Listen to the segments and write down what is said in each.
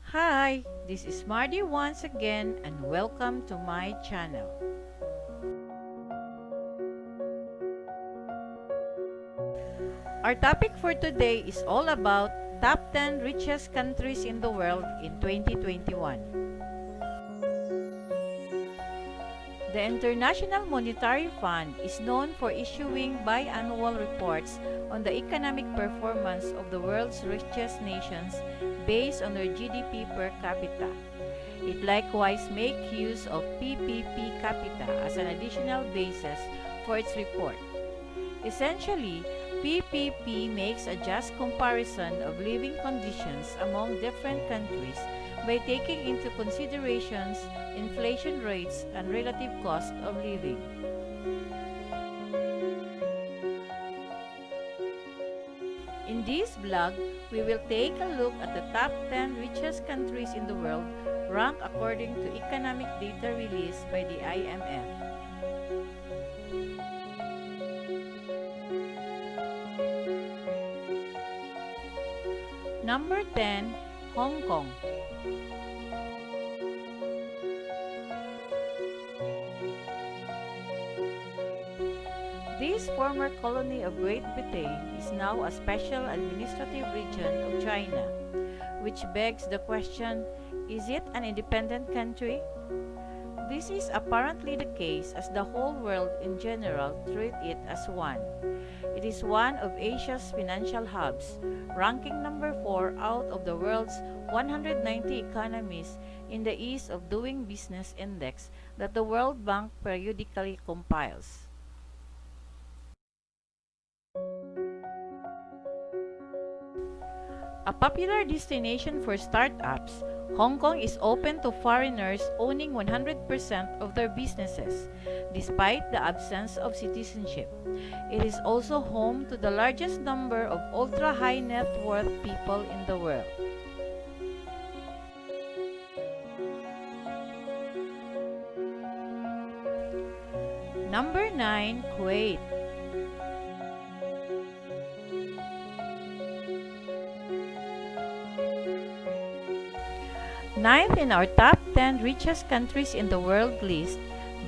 Hi, this is Marty once again and welcome to my channel. Our topic for today is all about top 10 richest countries in the world in 2021. The International Monetary Fund is known for issuing biannual reports on the economic performance of the world's richest nations based on their GDP per capita. It likewise makes use of PPP capita as an additional basis for its report. Essentially, PPP makes a just comparison of living conditions among different countries by taking into considerations inflation rates and relative cost of living. In this vlog, we will take a look at the top 10 richest countries in the world ranked according to economic data released by the IMF. Number 10, Hong Kong. This former colony of Great Britain is now a special administrative region of China, which begs the question, is it an independent country? This is apparently the case as the whole world in general treat it as one. It is one of Asia's financial hubs, ranking number 4 out of the world's 190 economies in the Ease of Doing Business Index that the World Bank periodically compiles. A popular destination for startups, Hong Kong is open to foreigners owning 100% of their businesses, despite the absence of citizenship. It is also home to the largest number of ultra-high net worth people in the world. Number 9, Kuwait. Ninth in our top 10 richest countries in the world list,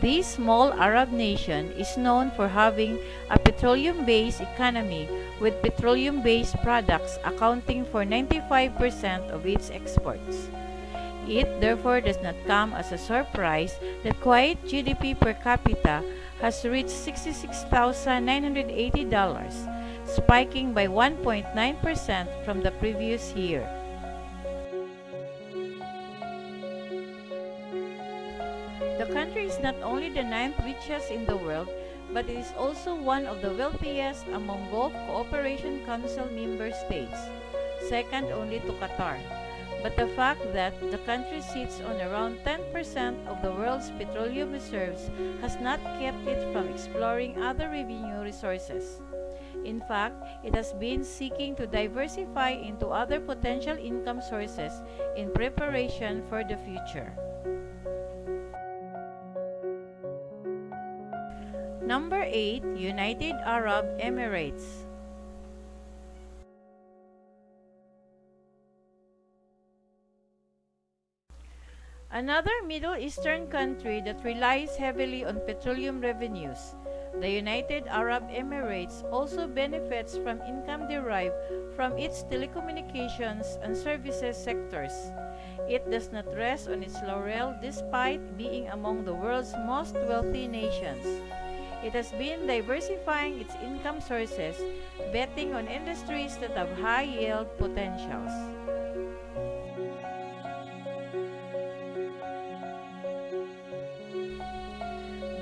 this small Arab nation is known for having a petroleum-based economy with petroleum-based products accounting for 95% of its exports. It therefore does not come as a surprise that Kuwait GDP per capita has reached $66,980, spiking by 1.9% from the previous year. The country is not only the 9th richest in the world, but it is also one of the wealthiest among Gulf Cooperation Council member states, second only to Qatar. But the fact that the country sits on around 10% of the world's petroleum reserves has not kept it from exploring other revenue resources. In fact, it has been seeking to diversify into other potential income sources in preparation for the future. Number 8, United Arab Emirates. Another Middle Eastern country that relies heavily on petroleum revenues, the United Arab Emirates also benefits from income derived from its telecommunications and services sectors. It does not rest on its laurel despite being among the world's most wealthy nations. It has been diversifying its income sources, betting on industries that have high yield potentials.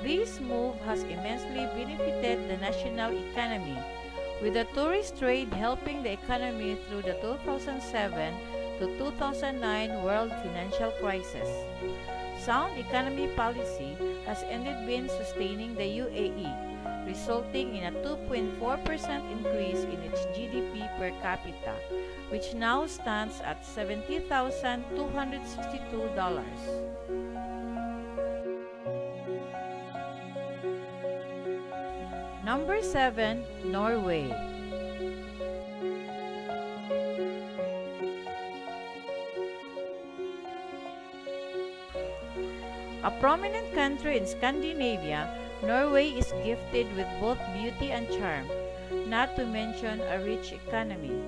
This move has immensely benefited the national economy, with the tourist trade helping the economy through the 2007 to 2009 world financial crisis. Sound economy policy has ended been sustaining the UAE, resulting in a 2.4% increase in its GDP per capita, which now stands at $70,262. Number 7. Norway. A prominent country in Scandinavia, Norway is gifted with both beauty and charm, not to mention a rich economy.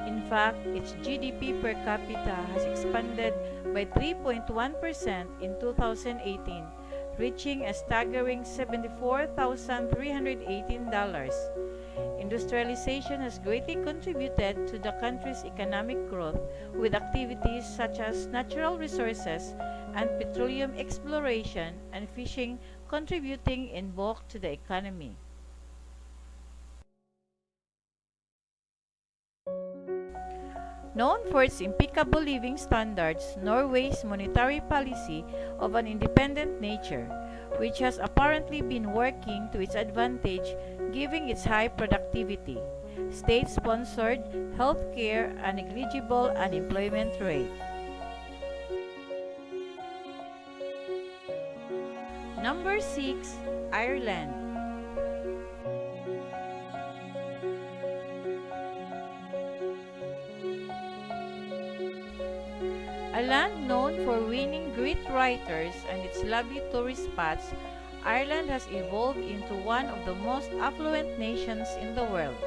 In fact, its GDP per capita has expanded by 3.1% in 2018, reaching a staggering $74,318. Industrialization has greatly contributed to the country's economic growth, with activities such as natural resources and petroleum exploration and fishing contributing in bulk to the economy. Known for its impeccable living standards, Norway's monetary policy of an independent nature, which has apparently been working to its advantage given its high productivity, state-sponsored health care, and negligible unemployment rate. Number 6. Ireland. A land known for winning great writers and its lovely tourist spots, Ireland has evolved into one of the most affluent nations in the world.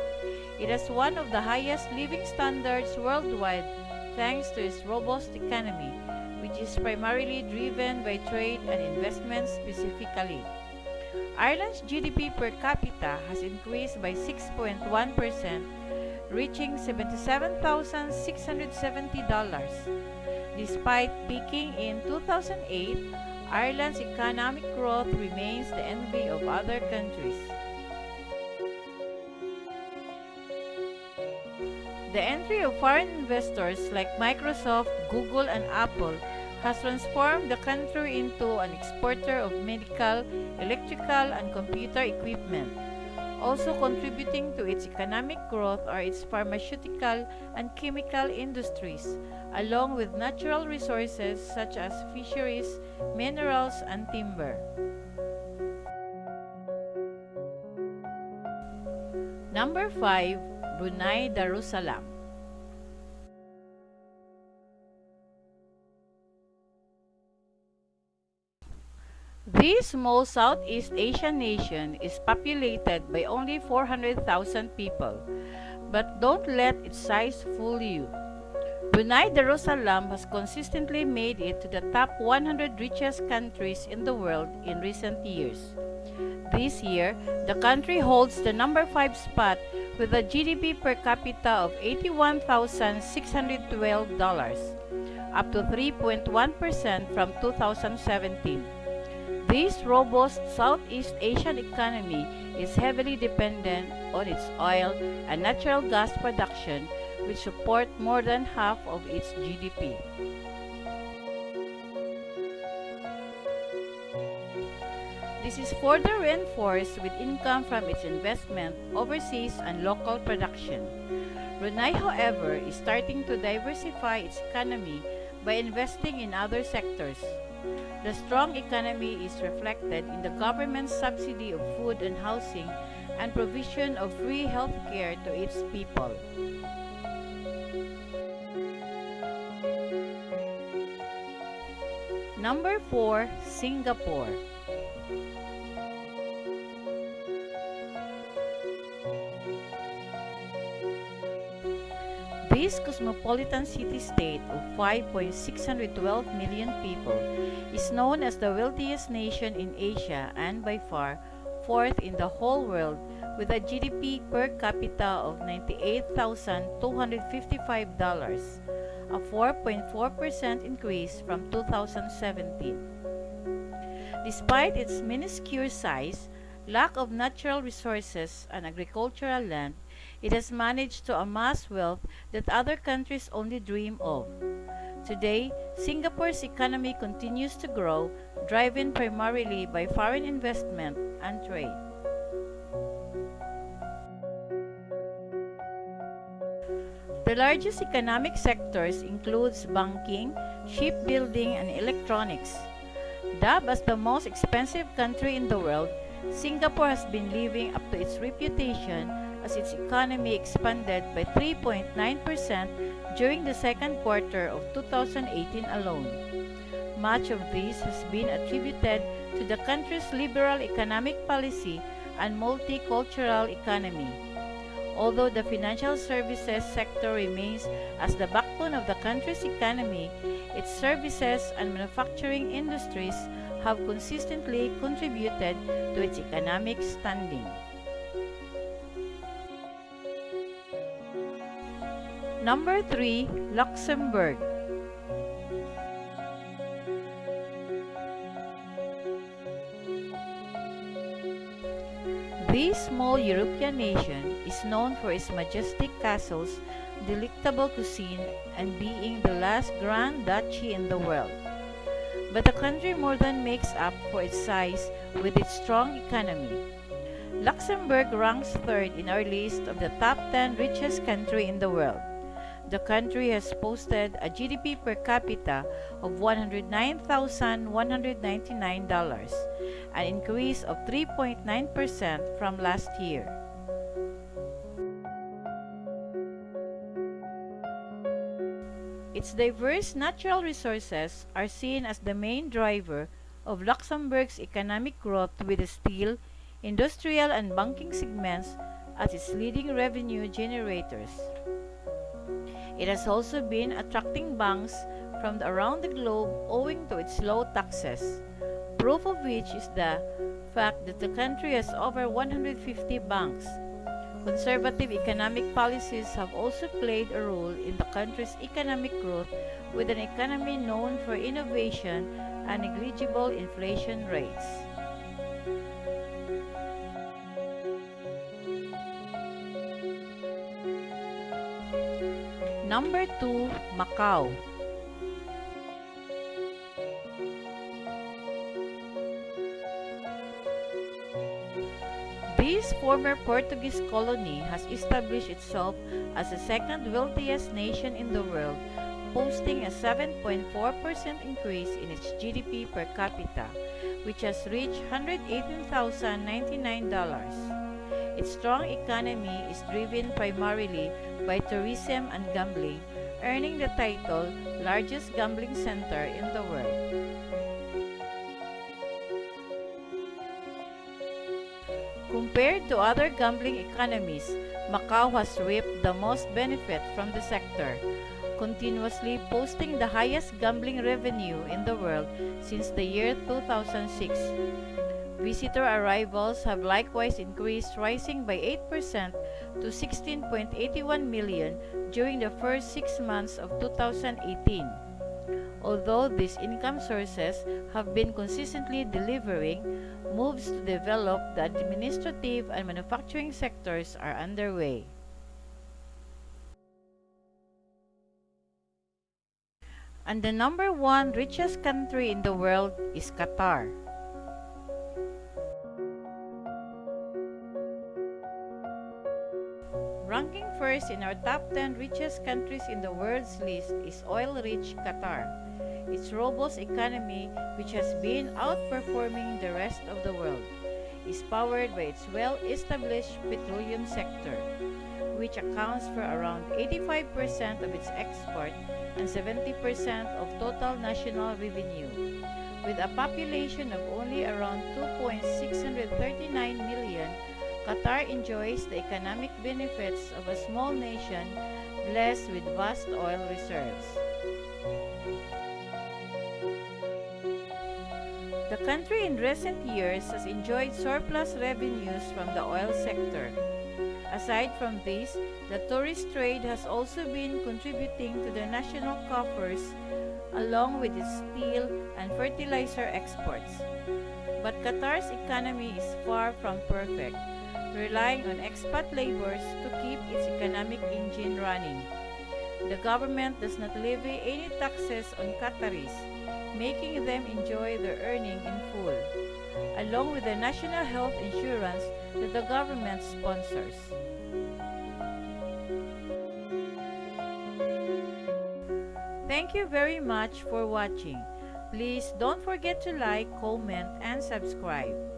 It has one of the highest living standards worldwide thanks to its robust economy, which is primarily driven by trade and investment specifically. Ireland's GDP per capita has increased by 6.1%, reaching $77,670. Despite peaking in 2008, Ireland's economic growth remains the envy of other countries. The entry of foreign investors like Microsoft, Google, and Apple has transformed the country into an exporter of medical, electrical, and computer equipment. Also contributing to its economic growth are its pharmaceutical and chemical industries, along with natural resources such as fisheries, minerals, and timber. Number 5. Brunei Darussalam. This small Southeast Asian nation is populated by only 400,000 people, but don't let its size fool you. Brunei Darussalam has consistently made it to the top 100 richest countries in the world in recent years. This year, the country holds the number 5 spot with a GDP per capita of $81,612, up to 3.1% from 2017. This robust Southeast Asian economy is heavily dependent on its oil and natural gas production, which support more than half of its GDP. This is further reinforced with income from its investment overseas and local production. Brunei, however, is starting to diversify its economy by investing in other sectors. The strong economy is reflected in the government's subsidy of food and housing and provision of free health care to its people. Number 4. Singapore. This cosmopolitan city-state of 5.612 million people is known as the wealthiest nation in Asia and by far fourth in the whole world, with a GDP per capita of $98,255, a 4.4% increase from 2017. Despite its minuscule size, lack of natural resources and agricultural land, It has managed to amass wealth that other countries only dream of. Today, Singapore's economy continues to grow, driven primarily by foreign investment and trade. The largest economic sectors includes banking, shipbuilding, and electronics. Dubbed as the most expensive country in the world, Singapore has been living up to its reputation as its economy expanded by 3.9% during the second quarter of 2018 alone. Much of this has been attributed to the country's liberal economic policy and multicultural economy. Although the financial services sector remains as the backbone of the country's economy, its services and manufacturing industries have consistently contributed to its economic standing. Number 3. Luxembourg. This small European nation is known for its majestic castles, delectable cuisine, and being the last Grand Duchy in the world. But the country more than makes up for its size with its strong economy. Luxembourg ranks third in our list of the top 10 richest country in the world. The country has posted a GDP per capita of $109,199, an increase of 3.9% from last year. Its diverse natural resources are seen as the main driver of Luxembourg's economic growth, with the steel, industrial, and banking segments as its leading revenue generators. It has also been attracting banks from around the globe owing to its low taxes, proof of which is the fact that the country has over 150 banks. Conservative economic policies have also played a role in the country's economic growth, with an economy known for innovation and negligible inflation rates. Number 2. Macau. This former Portuguese colony has established itself as the second wealthiest nation in the world, posting a 7.4% increase in its GDP per capita, which has reached $118,099. Its strong economy is driven primarily by tourism and gambling, earning the title largest gambling center in the world. Compared to other gambling economies, Macau has reaped the most benefit from the sector, continuously posting the highest gambling revenue in the world since the year 2006. Visitor arrivals have likewise increased, rising by 8% to 16.81 million during the first 6 months of 2018. Although these income sources have been consistently delivering, moves to develop the administrative and manufacturing sectors are underway. And the number 1 richest country in the world is Qatar. Ranking first in our top 10 richest countries in the world's list is oil-rich Qatar. Its robust economy, which has been outperforming the rest of the world, is powered by its well-established petroleum sector, which accounts for around 85% of its export and 70% of total national revenue. With a population of only around 2.639 million, Qatar enjoys the economic benefits of a small nation blessed with vast oil reserves. The country in recent years has enjoyed surplus revenues from the oil sector. Aside from this, the tourist trade has also been contributing to the national coffers, along with its steel and fertilizer exports. But Qatar's economy is far from perfect. relying on expat laborers to keep its economic engine running. The government does not levy any taxes on Qataris, making them enjoy their earning in full, along with the national health insurance that the government sponsors. Thank you very much for watching. Please don't forget to like, comment, and subscribe.